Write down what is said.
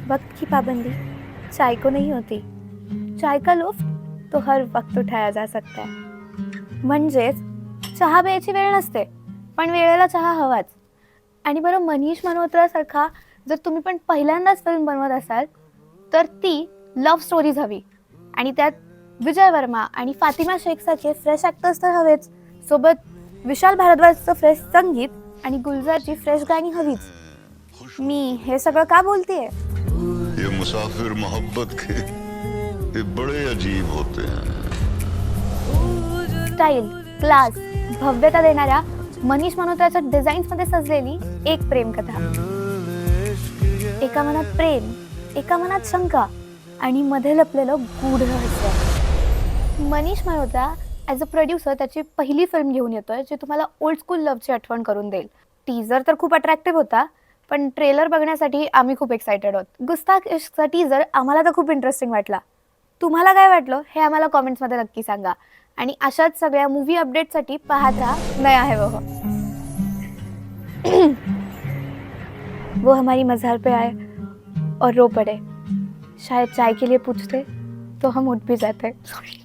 वक्त की पाबंदी चाय को नहीं होती, चाय का लुफ्त तो हर वक्त उठाया जा सकता है. म्हणजेच चहा प्यायची वेळ नसते, पण वेळेला चहा हवाच. आणि बरं, मनीष मल्होत्रासारखा जर तुम्ही पण पहिल्यांदाच फिल्म बनवत असाल तर ती लव्ह स्टोरीज हवी, आणि त्यात विजय वर्मा आणि फातिमा शेख सारखे फ्रेश ॲक्टर्स तर हवेच, सोबत विशाल भारद्वाजचं फ्रेश संगीत आणि गुलजारची फ्रेश गाणी हवीच. मी हे सगळं का बोलतेय? ये मुसाफिर मोहब्बत के ये बड़े अजीब होते हैं. स्टाईल, क्लास, भव्यता देणाऱ्या मनीष मल्होत्राच्या डिझाईन्समध्ये सजलेली एक प्रेमकथा. एका मनात प्रेम, एका मनात शंका आणि मध्ये लपलेलं गूढ रहस्य. Manish Malhotra as a producer त्याची पहिली फिल्म घेऊन येतोय जी तुम्हाला ओल्ड स्कूल लव्हची आठवण करून देईल. टीजर तर खूप अट्रॅक्टिव्ह होता, पण ट्रेलर बघण्यासाठी आम्ही खूप एक्सायटेड आहोत. गुस्ताख इश्कचा टीजर आम्हाला तर खूप इंटरेस्टिंग वाटला. तुम्हाला काय वाटलं हे आम्हाला कॉमेंट्समध्ये नक्की सांगा. आणि अशाच सगळ्या मूवी अपडेटसाठी पाहत राहा नया है वो हमारी मज़ार पे आए और रो पड़े, शायद चाय के लिए पूछते तो हम उठ भी जाते. सॉरी.